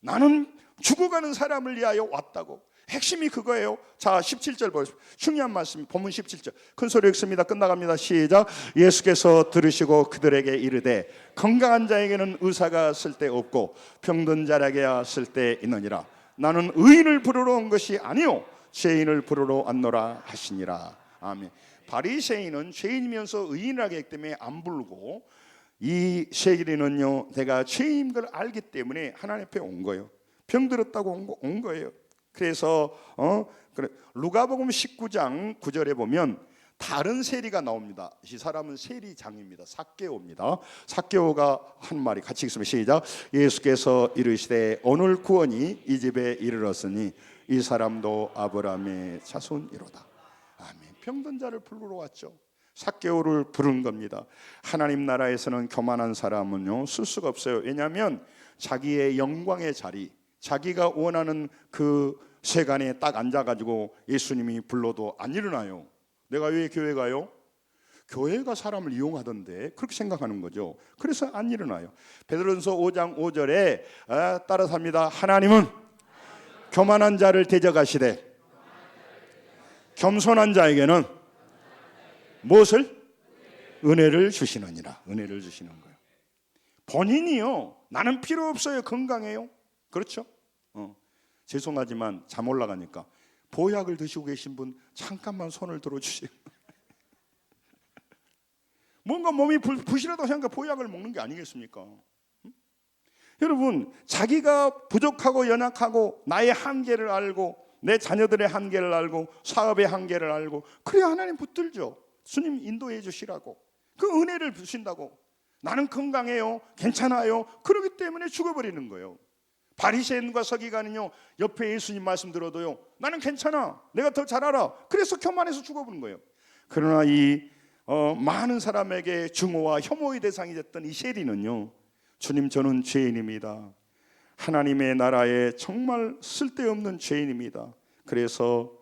나는 죽어가는 사람을 위하여 왔다고. 핵심이 그거예요. 자, 17절 보십시오. 중요한 말씀, 본문 17절. 큰 소리 읽습니다. 끝나갑니다. 시작. 예수께서 들으시고 그들에게 이르되 건강한 자에게는 의사가 쓸데없고 병든 자에게야 쓸데있느니라. 나는 의인을 부르러 온 것이 아니요 죄인을 부르러 왔노라 하시니라. 아멘. 바리새인은 죄인이면서 의인이라기 하기 때문에 안 부르고, 이 세리는요 내가 죄인인 걸 알기 때문에 하나님 앞에 온 거예요. 병들었다고 온 거예요. 그래서 루가복음 19장 9절에 보면 다른 세리가 나옵니다. 이 사람은 세리장입니다. 삭개오입니다. 삭개오가 한 말이 같이 읽습니다. 시작. 예수께서 이르시되 오늘 구원이 이 집에 이르렀으니 이 사람도 아브라함의 자손이로다. 아멘. 병든 자를 부르러 왔죠. 삭개오를 부른 겁니다. 하나님 나라에서는 교만한 사람은요 쓸 수가 없어요. 왜냐하면 자기의 영광의 자리, 자기가 원하는 그 세간에 딱 앉아가지고 예수님이 불러도 안 일어나요. 내가 왜 교회 가요? 교회가 사람을 이용하던데, 그렇게 생각하는 거죠. 그래서 안 일어나요. 베드로전서 5장 5절에 따라서 합니다. 하나님은 교만한 자를 대적하시되 겸손한 자에게는 무엇을? 은혜를 주시느니라. 은혜를 주시는 거예요. 본인이요 나는 필요 없어요, 건강해요. 그렇죠? 죄송하지만 잠 올라가니까 보약을 드시고 계신 분 잠깐만 손을 들어주세요. 뭔가 몸이 부실하다고 생각하니까 보약을 먹는 게 아니겠습니까? 여러분, 자기가 부족하고 연약하고 나의 한계를 알고 내 자녀들의 한계를 알고 사업의 한계를 알고, 그래야 하나님 붙들죠. 주님 인도해 주시라고, 그 은혜를 주신다고. 나는 건강해요, 괜찮아요, 그러기 때문에 죽어버리는 거예요. 바리새인과 서기관은요 옆에 예수님 말씀 들어도요 나는 괜찮아, 내가 더 잘 알아, 그래서 교만해서 죽어버린 거예요. 그러나 이 많은 사람에게 증오와 혐오의 대상이 됐던 이 세리는요, 주님 저는 죄인입니다, 하나님의 나라에 정말 쓸데없는 죄인입니다, 그래서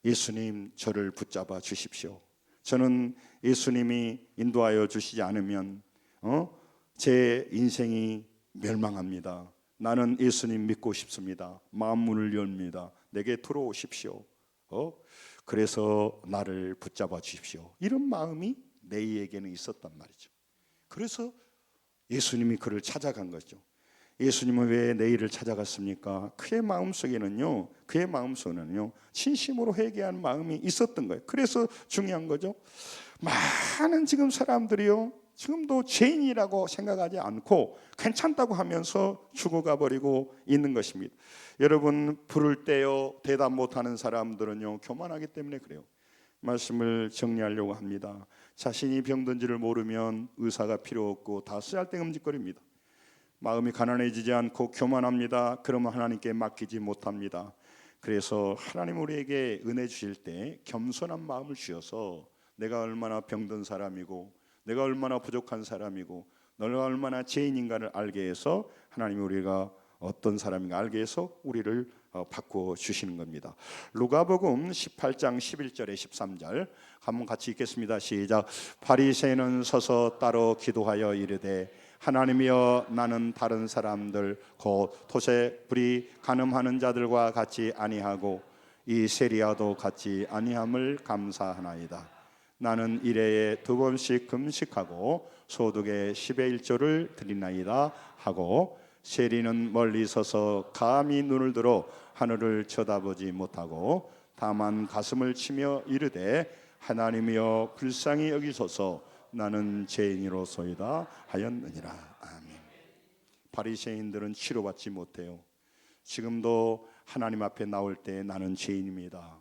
예수님 저를 붙잡아 주십시오. 저는 예수님이 인도하여 주시지 않으면 제 인생이 멸망합니다. 나는 예수님 믿고 싶습니다. 마음 문을 엽니다. 내게 들어오십시오. 그래서 나를 붙잡아 주십시오. 이런 마음이 네이에게는 있었단 말이죠. 그래서 예수님이 그를 찾아간 거죠. 예수님은 왜 네이를 찾아갔습니까? 그의 마음속에는요, 진심으로 회개하는 마음이 있었던 거예요. 그래서 중요한 거죠. 많은 지금 사람들이요, 지금도 죄인이라고 생각하지 않고 괜찮다고 하면서 죽어가 버리고 있는 것입니다. 여러분, 부를 때요 대답 못하는 사람들은요 교만하기 때문에 그래요. 말씀을 정리하려고 합니다. 자신이 병든지를 모르면 의사가 필요 없고 다 쓰잘데금짓거립니다. 마음이 가난해지지 않고 교만합니다. 그러면 하나님께 맡기지 못합니다. 그래서 하나님 우리에게 은혜 주실 때 겸손한 마음을 주셔서 내가 얼마나 병든 사람이고 내가 얼마나 부족한 사람이고 너가 얼마나 죄인인가를 알게 해서 하나님이 우리가 어떤 사람인가 알게 해서 우리를 바꾸어 주시는 겁니다. 루가복음 18장 11절에 13절 한번 같이 읽겠습니다. 시작. 바리새인은 서서 따로 기도하여 이르되 하나님이여 나는 다른 사람들 곧 토색불이 간음하는 자들과 같이 아니하고 이 세리야도 같이 아니함을 감사하나이다. 나는 일해에 2번씩 금식하고 소득의 10의 1조를 드리나이다 하고 세리는 멀리 서서 감히 눈을 들어 하늘을 쳐다보지 못하고 다만 가슴을 치며 이르되 하나님이여 불쌍히 여기소서 나는 죄인이로소이다 하였느니라. 아멘. 바리새인들은 치료받지 못해요. 지금도 하나님 앞에 나올 때 나는 죄인입니다.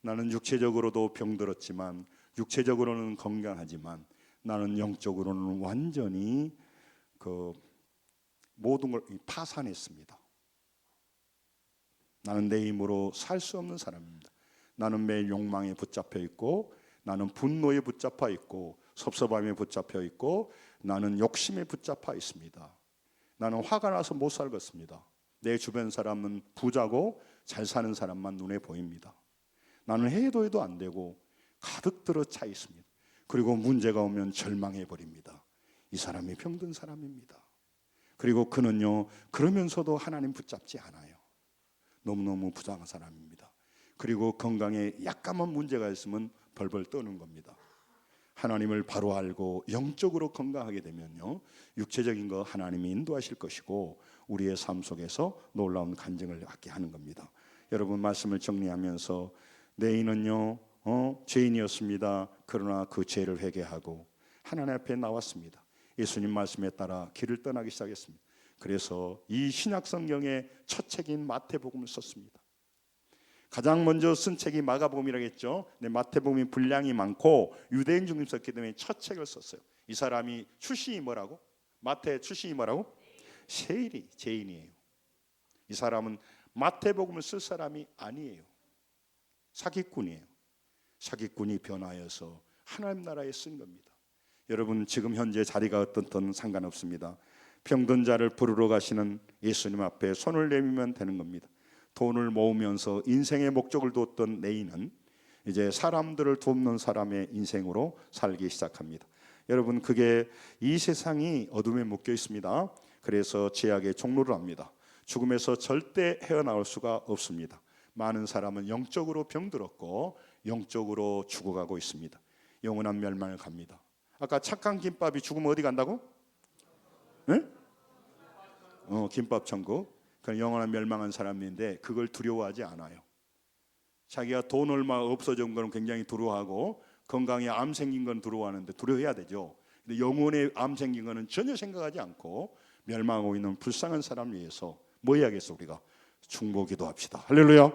나는 육체적으로도 병들었지만 육체적으로는 건강하지만 나는 영적으로는 완전히 모든 걸 파산했습니다. 나는 내 힘으로 살 수 없는 사람입니다. 나는 매일 욕망에 붙잡혀 있고 나는 분노에 붙잡혀 있고 섭섭함에 붙잡혀 있고 나는 욕심에 붙잡혀 있습니다. 나는 화가 나서 못 살겠습니다. 내 주변 사람은 부자고 잘 사는 사람만 눈에 보입니다. 나는 해도 안 되고 가득 들어 차 있습니다. 그리고 문제가 오면 절망해 버립니다. 이 사람이 병든 사람입니다. 그리고 그는요 그러면서도 하나님 붙잡지 않아요. 너무너무 부당한 사람입니다. 그리고 건강에 약간만 문제가 있으면 벌벌 떠는 겁니다. 하나님을 바로 알고 영적으로 건강하게 되면요 육체적인 거 하나님이 인도하실 것이고 우리의 삶 속에서 놀라운 간증을 갖게 하는 겁니다. 여러분 말씀을 정리하면서 네이는요 죄인이었습니다. 그러나 그 죄를 회개하고 하나님 앞에 나왔습니다. 예수님 말씀에 따라 길을 떠나기 시작했습니다. 그래서 이 신약 성경의 첫 책인 마태복음을 썼습니다. 가장 먼저 쓴 책이 마가복음이라고 했죠. 근데 마태복음이 분량이 많고 유대인 중심 썼기 때문에 첫 책을 썼어요. 이 사람이 출신이 뭐라고? 마태 출신이 뭐라고? 세일이 죄인이에요. 이 사람은 마태복음을 쓸 사람이 아니에요. 사기꾼이에요. 사기꾼이 변화해서 하나님 나라에 쓴 겁니다. 여러분 지금 현재 자리가 어떻든 상관없습니다. 병든 자를 부르러 가시는 예수님 앞에 손을 내밀면 되는 겁니다. 돈을 모으면서 인생의 목적을 두었던 네이는 이제 사람들을 돕는 사람의 인생으로 살기 시작합니다. 여러분 그게 이 세상이 어둠에 묶여 있습니다. 그래서 죄악의 종로를 합니다. 죽음에서 절대 헤어나올 수가 없습니다. 많은 사람은 영적으로 병들었고 영적으로 죽어가고 있습니다. 영원한 멸망을 갑니다. 아까 착한 김밥이 죽으면 어디 간다고? 네? 김밥 천국. 그건 영원한 멸망한 사람인데 그걸 두려워하지 않아요. 자기가 돈 얼마 없어진 건 굉장히 두려워하고 건강에 암 생긴 건 두려워하는데 두려워해야 되죠. 근데 영혼에 암 생긴 거는 전혀 생각하지 않고 멸망하고 있는 불쌍한 사람을 위해서 뭐 해야겠어 우리가? 중보기도 합시다. 할렐루야.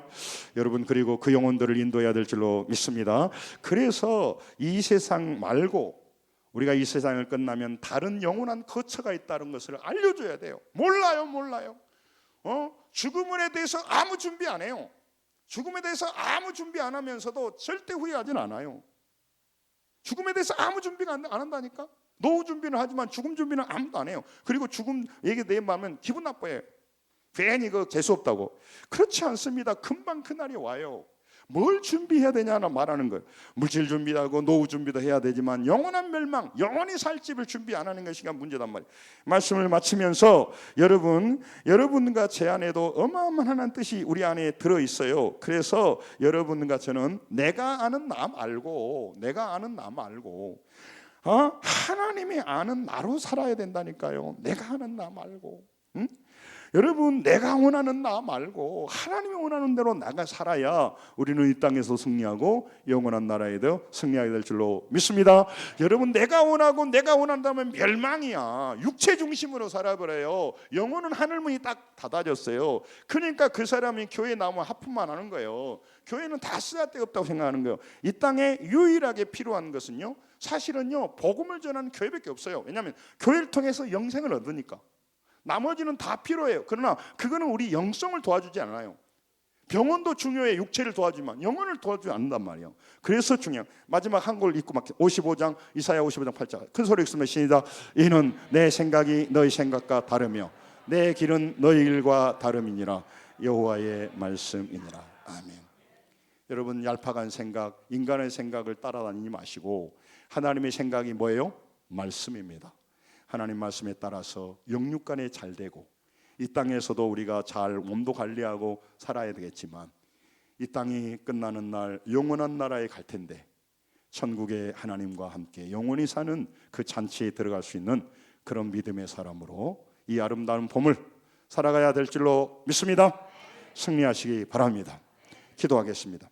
여러분 그리고 그 영혼들을 인도해야 될 줄로 믿습니다. 그래서 이 세상 말고 우리가 이 세상을 끝나면 다른 영원한 거처가 있다는 것을 알려줘야 돼요. 몰라요. 죽음에 대해서 아무 준비 안 해요. 죽음에 대해서 아무 준비 안 하면서도 절대 후회하진 않아요. 죽음에 대해서 아무 준비가 안 한다니까. 노후 준비는 하지만 죽음 준비는 아무도 안 해요. 그리고 죽음 얘기 내면 기분 나빠요. 괜히 그 재수 없다고. 그렇지 않습니다. 금방 그날이 와요. 뭘 준비해야 되냐나 말하는 거예요. 물질 준비도 하고 노후 준비도 해야 되지만 영원한 멸망, 영원히 살 집을 준비 안 하는 것이 문제단 말이에요. 말씀을 마치면서 여러분과 제 안에도 어마어마한 뜻이 우리 안에 들어있어요. 그래서 여러분과 저는 내가 아는 나 말고 하나님이 아는 나로 살아야 된다니까요. 내가 아는 나 말고. 응? 여러분, 내가 원하는 나 말고 하나님이 원하는 대로 나가 살아야 우리는 이 땅에서 승리하고 영원한 나라에도 승리하게 될 줄로 믿습니다. 여러분, 내가 원한다면 멸망이야. 육체 중심으로 살아버려요. 영혼은 하늘문이 딱 닫아졌어요. 그러니까 그 사람이 교회 나오면 하품만 하는 거예요. 교회는 다 쓸데없다고 생각하는 거예요. 이 땅에 유일하게 필요한 것은요, 사실은요, 복음을 전하는 교회밖에 없어요. 왜냐하면 교회를 통해서 영생을 얻으니까. 나머지는 다 필요해요. 그러나 그거는 우리 영성을 도와주지 않아요. 병원도 중요해. 육체를 도와주지만 영혼을 도와주지 않는단 말이에요. 그래서 중요한 마지막 한 걸 읽고 막 55장 이사야 55장 8절 큰 소리 읽으면 시작. 이는 내 생각이 너희 생각과 다르며 내 길은 너희 길과 다름이니라. 여호와의 말씀이니라. 아멘. 여러분, 얄팍한 생각, 인간의 생각을 따라다니지 마시고 하나님의 생각이 뭐예요? 말씀입니다. 하나님 말씀에 따라서 영육간에 잘 되고 이 땅에서도 우리가 잘 몸도 관리하고 살아야 되겠지만 이 땅이 끝나는 날 영원한 나라에 갈 텐데 천국의 하나님과 함께 영원히 사는 그 잔치에 들어갈 수 있는 그런 믿음의 사람으로 이 아름다운 봄을 살아가야 될 줄로 믿습니다. 승리하시기 바랍니다. 기도하겠습니다.